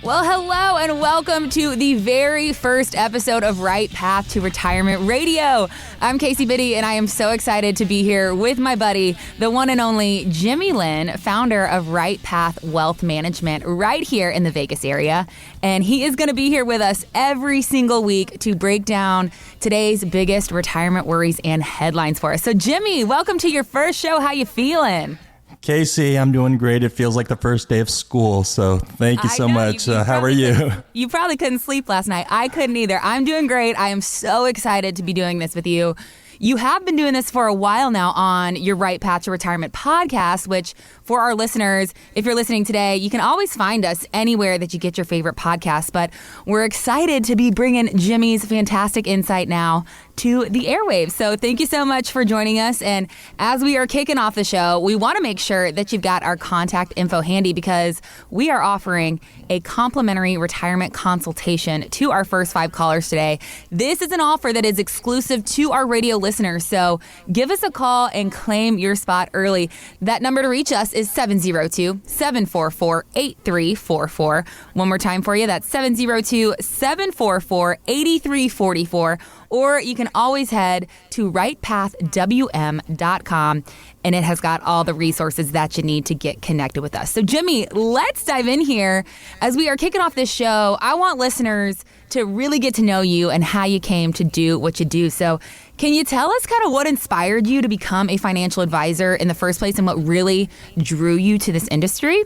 Well, hello and welcome to the very first episode of Right Path to Retirement Radio. I'm Kacey Biddy, and I am so excited to be here with my buddy, the one and only Jimmy Lynn, founder of Right Path Wealth Management right here in the Vegas area. And he is going to be here with us every single week to break down today's biggest retirement worries and headlines for us. So, Jimmy, welcome to your first show. How you feeling? Kacey, I'm doing great. It feels like the first day of school, so thank you so much. How are you? You probably couldn't sleep last night. I couldn't either. I'm doing great. I am so excited to be doing this with you. You have been doing this for a while now on your Right Path to Retirement podcast, which for our listeners, if you're listening today, you can always find us anywhere that you get your favorite podcasts. But we're excited to be bringing Jimmy's fantastic insight now to the airwaves. So thank you so much for joining us. And as we are kicking off the show, we want to make sure that you've got our contact info handy because we are offering a complimentary retirement consultation to our first 5 callers today. This is an offer that is exclusive to our radio listeners. So give us a call and claim your spot early. That number to reach us is 702-744-8344. One more time for you. That's 702-744-8344. Or you can always head to rightpathwm.com, and it has got all the resources that you need to get connected with us. So, Jimmy, let's dive in here. As we are kicking off this show, I want listeners to really get to know you and how you came to do what you do. So can you tell us kind of what inspired you to become a financial advisor in the first place and what really drew you to this industry?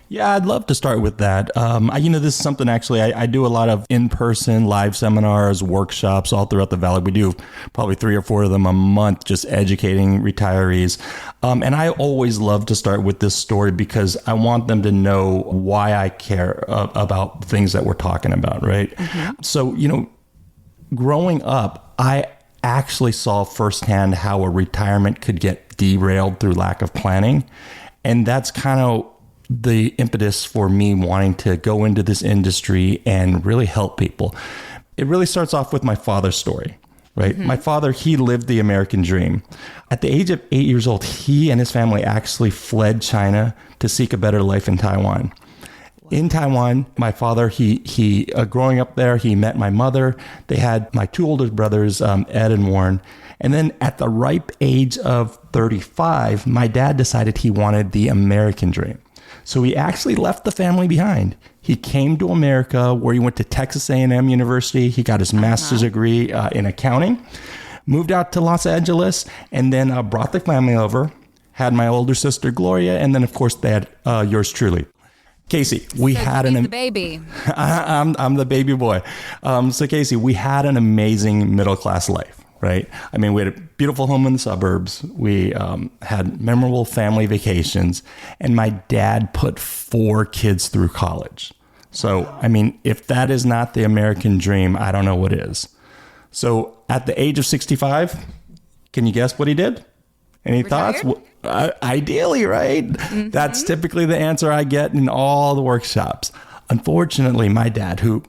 Yeah, I'd love to start with that. This is something actually, I do a lot of in-person live seminars, workshops all throughout the Valley. We do probably 3 or 4 of them a month, just educating retirees. And I always love to start with this story because I want them to know why I care about things that we're talking about, right? Mm-hmm. So, growing up, I actually saw firsthand how a retirement could get derailed through lack of planning. And that's kind of the impetus for me wanting to go into this industry and really help people. It really starts off with my father's story, right? Mm-hmm. My father, he lived the American dream. At the age of 8 years old, he and his family actually fled China to seek a better life in Taiwan. Wow. In Taiwan, my father, he growing up there, he met my mother. They had my 2 older brothers, Ed and Warren. And then at the ripe age of 35, my dad decided he wanted the American dream. So he actually left the family behind. He came to America where he went to Texas A&M University. He got his master's degree in accounting, moved out to Los Angeles, and then brought the family over, had my older sister, Gloria, and then, of course, they had yours truly. Kacey, we had the baby. I'm the baby boy. So Kacey, we had an amazing middle-class life. Right. I mean, we had a beautiful home in the suburbs. We had memorable family vacations, and my dad put 4 kids through college. So, I mean, if that is not the American dream, I don't know what is. So at the age of 65, can you guess what he did? Any thoughts? Ideally, right? Mm-hmm. That's typically the answer I get in all the workshops. Unfortunately, my dad, he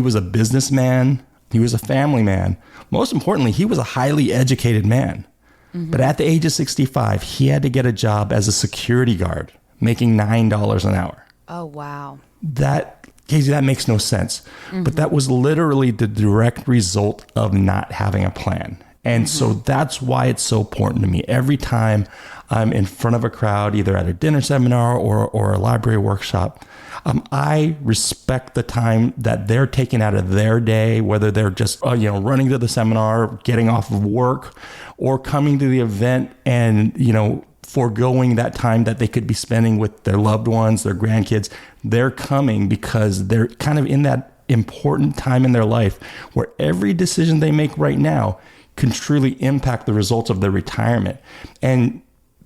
was a businessman. He was a family man. Most importantly, he was a highly educated man. Mm-hmm. But at the age of 65, he had to get a job as a security guard, making $9 an hour. Oh, wow. Kacey, that makes no sense. Mm-hmm. But that was literally the direct result of not having a plan. And so that's why it's so important to me. Every time I'm in front of a crowd, either at a dinner seminar or a library workshop, I respect the time that they're taking out of their day, whether they're just running to the seminar, getting off of work, or coming to the event and foregoing that time that they could be spending with their loved ones, their grandkids. They're coming because they're kind of in that important time in their life where every decision they make right now can truly impact the results of their retirement. And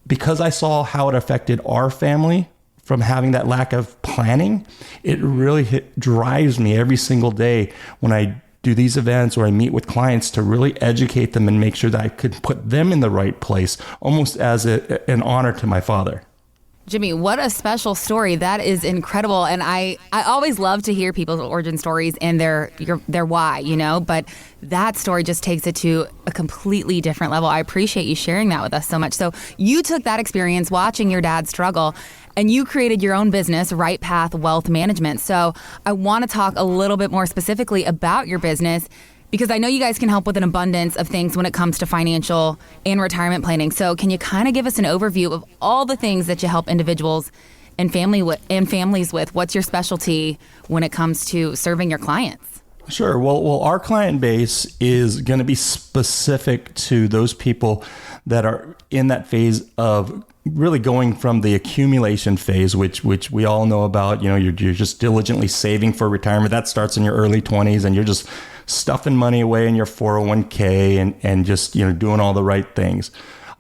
because I saw how it affected our family from having that lack of planning, it really drives me every single day when I do these events or I meet with clients to really educate them and make sure that I could put them in the right place, almost as an honor to my father. Jimmy, what a special story. That is incredible. And I always love to hear people's origin stories and their why, but that story just takes it to a completely different level. I appreciate you sharing that with us so much. So you took that experience watching your dad struggle and you created your own business, Right Path Wealth Management. So I want to talk a little bit more specifically about your business, because I know you guys can help with an abundance of things when it comes to financial and retirement planning. So can you kind of give us an overview of all the things that you help individuals and families with? What's your specialty when it comes to serving your clients? Sure. Well, our client base is going to be specific to those people that are in that phase of really going from the accumulation phase, which we all know about. You're just diligently saving for retirement. That starts in your early 20s, and you're just stuffing money away in your 401k and just doing all the right things.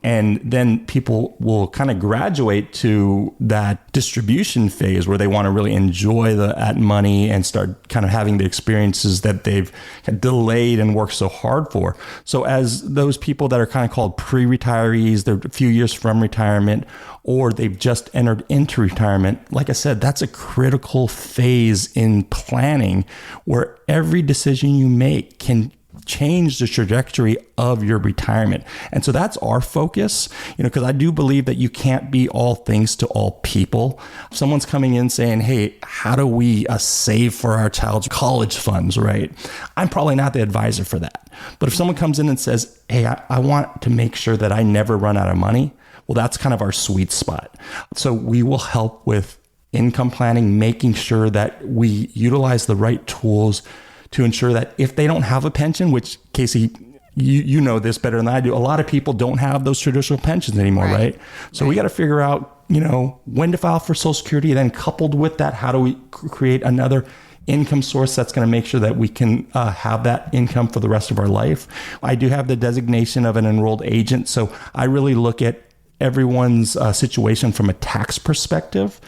And then people will kind of graduate to that distribution phase where they want to really enjoy that money and start kind of having the experiences that they've delayed and worked so hard for. So as those people that are kind of called pre-retirees, they're a few years from retirement, or they've just entered into retirement, like I said, that's a critical phase in planning where every decision you make can change the trajectory of your retirement. And so that's our focus, because I do believe that you can't be all things to all people. If someone's coming in saying, hey, how do we save for our child's college funds, right? I'm probably not the advisor for that. But if someone comes in and says, hey, I want to make sure that I never run out of money, well, that's kind of our sweet spot. So we will help with income planning, making sure that we utilize the right tools to ensure that if they don't have a pension, which Kacey, you know this better than I do, a lot of people don't have those traditional pensions anymore, right? So we got to figure out, when to file for Social Security, then coupled with that, how do we create another income source that's going to make sure that we can have that income for the rest of our life. I do have the designation of an enrolled agent, so I really look at everyone's situation from a tax perspective.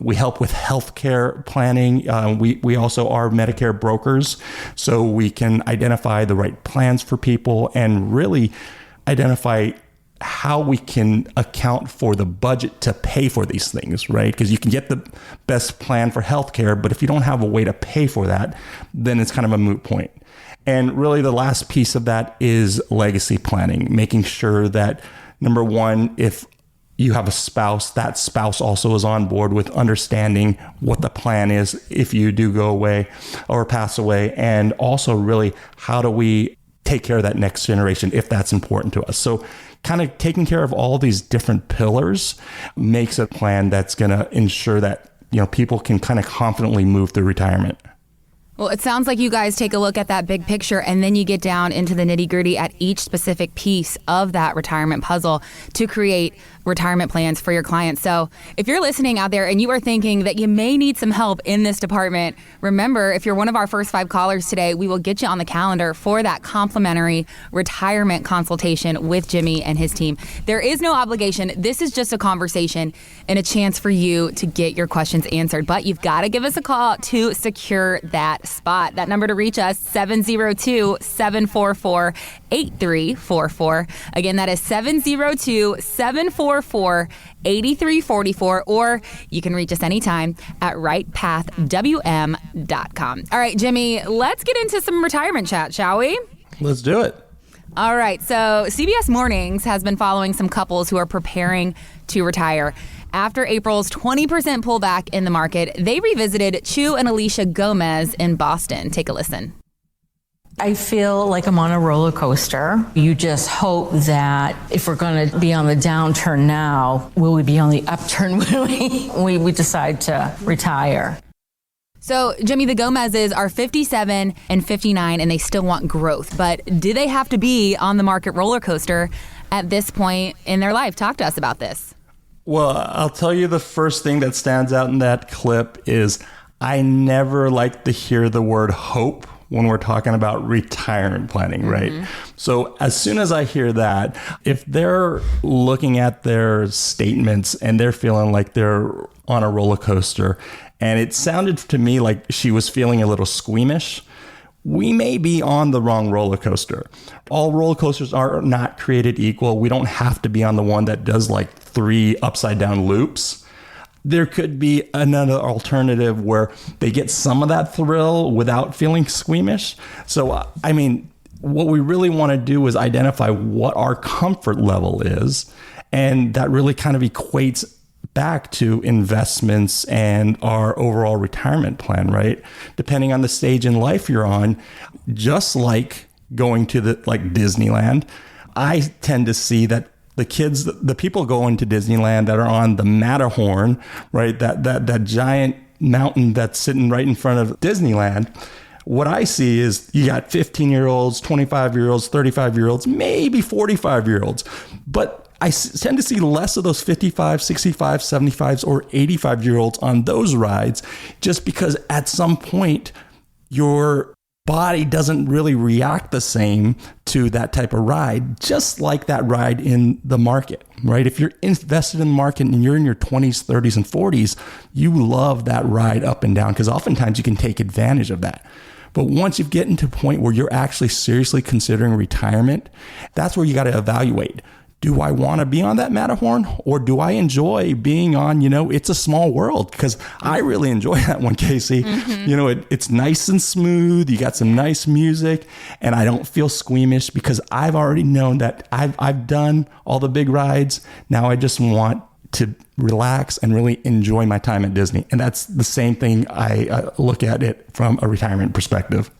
We help with healthcare planning. We also are Medicare brokers, so we can identify the right plans for people and really identify how we can account for the budget to pay for these things, right? Because you can get the best plan for healthcare, but if you don't have a way to pay for that, then it's kind of a moot point. And really the last piece of that is legacy planning, making sure that, number one, if you have a spouse, that spouse also is on board with understanding what the plan is if you do go away or pass away. And also really, how do we take care of that next generation if that's important to us? So kind of taking care of all these different pillars makes a plan that's going to ensure that, people can kind of confidently move through retirement. Well, it sounds like you guys take a look at that big picture and then you get down into the nitty-gritty at each specific piece of that retirement puzzle to create retirement plans for your clients. So if you're listening out there and you are thinking that you may need some help in this department, remember, if you're one of our first 5 callers today, we will get you on the calendar for that complimentary retirement consultation with Jimmy and his team. There is no obligation. This is just a conversation and a chance for you to get your questions answered. But you've got to give us a call to secure that spot. That number to reach us, 702-744-8344. Again, that is 702-744-8344, or you can reach us anytime at rightpathwm.com. All right, Jimmy, let's get into some retirement chat, shall we? Let's do it. All right, so CBS Mornings has been following some couples who are preparing to retire. After April's 20% pullback in the market, they revisited Chu and Alicia Gomez in Boston. Take a listen. I feel like I'm on a roller coaster. You just hope that if we're going to be on the downturn now, will we be on the upturn when we decide to retire? So, Jimmy, the Gomez's are 57 and 59, and they still want growth. But do they have to be on the market roller coaster at this point in their life? Talk to us about this. Well, I'll tell you the first thing that stands out in that clip is I never like to hear the word hope when we're talking about retirement planning, right? Mm-hmm. So as soon as I hear that, if they're looking at their statements and they're feeling like they're on a roller coaster, and it sounded to me like she was feeling a little squeamish, we may be on the wrong roller coaster. All roller coasters are not created equal. We don't have to be on the one that does like 3 upside down loops. there could be another alternative where they get some of that thrill without feeling squeamish. So, I mean, what we really want to do is identify what our comfort level is. And that really kind of equates back to investments and our overall retirement plan, right? Depending on the stage in life you're on, just like going to like Disneyland, I tend to see that the people going to Disneyland that are on the Matterhorn, right? That giant mountain that's sitting right in front of Disneyland. What I see is you got 15-year-olds, 25-year-olds, 35-year-olds, maybe 45-year-olds. But I tend to see less of those 55, 65, 75s or 85-year-olds on those rides, just because at some point your body doesn't really react the same to that type of ride, just like that ride in the market, right? If you're invested in the market and you're in your 20s, 30s, and 40s, you love that ride up and down because oftentimes you can take advantage of that. But once you get into a point where you're actually seriously considering retirement, that's where you got to evaluate. Do I want to be on that Matterhorn, or do I enjoy being on, It's a Small World? Because I really enjoy that one, Kacey. Mm-hmm. It's nice and smooth. You got some nice music, and I don't feel squeamish because I've already known that I've done all the big rides. Now I just want to relax and really enjoy my time at Disney. And that's the same thing I look at it from a retirement perspective.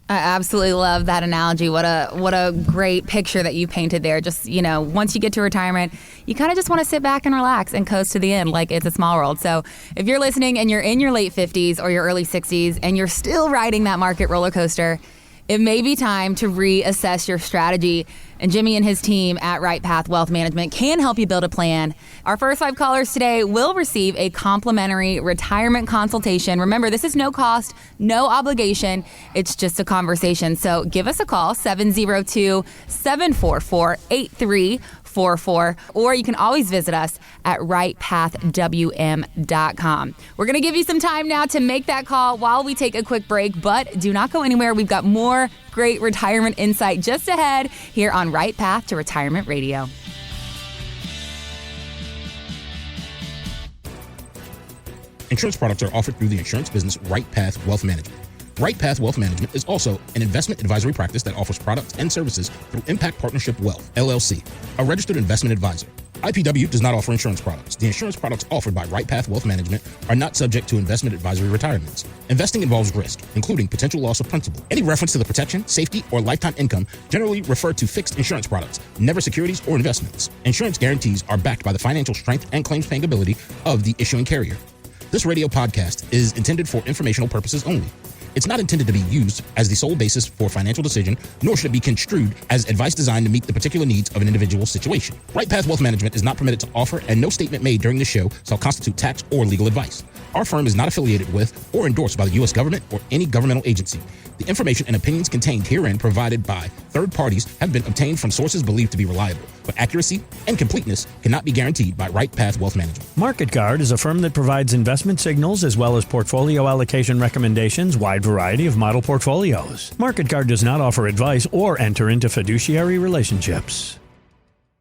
I absolutely love that analogy. What a great picture that you painted there. Just, once you get to retirement, you kind of just want to sit back and relax and coast to the end like it's a small world. So if you're listening and you're in your late 50s or your early 60s and you're still riding that market roller coaster, it may be time to reassess your strategy. And Jimmy and his team at Right Path Wealth Management can help you build a plan. Our first 5 callers today will receive a complimentary retirement consultation. Remember, this is no cost, no obligation. It's just a conversation. So give us a call, 702-744-8344, or you can always visit us at rightpathwm.com. We're going to give you some time now to make that call while we take a quick break, but do not go anywhere. We've got more great retirement insight just ahead here on Right Path to Retirement Radio. Insurance products are offered through the insurance business Right Path Wealth Management. Right Path Wealth Management is also an investment advisory practice that offers products and services through Impact Partnership Wealth, LLC, a registered investment advisor. IPW does not offer insurance products. The insurance products offered by Right Path Wealth Management are not subject to investment advisory requirements. Investing involves risk, including potential loss of principal. Any reference to the protection, safety, or lifetime income generally refer to fixed insurance products, never securities or investments. Insurance guarantees are backed by the financial strength and claims paying ability of the issuing carrier. This radio podcast is intended for informational purposes only. It's not intended to be used as the sole basis for financial decision, nor should it be construed as advice designed to meet the particular needs of an individual situation. Right Path Wealth Management is not permitted to offer, and no statement made during the show shall constitute tax or legal advice. Our firm is not affiliated with or endorsed by the U.S. government or any governmental agency. The information and opinions contained herein provided by third parties have been obtained from sources believed to be reliable, but accuracy and completeness cannot be guaranteed by Right Path Wealth Management. Market Guard is a firm that provides investment signals as well as portfolio allocation recommendations, wide variety of model portfolios. Market Guard does not offer advice or enter into fiduciary relationships.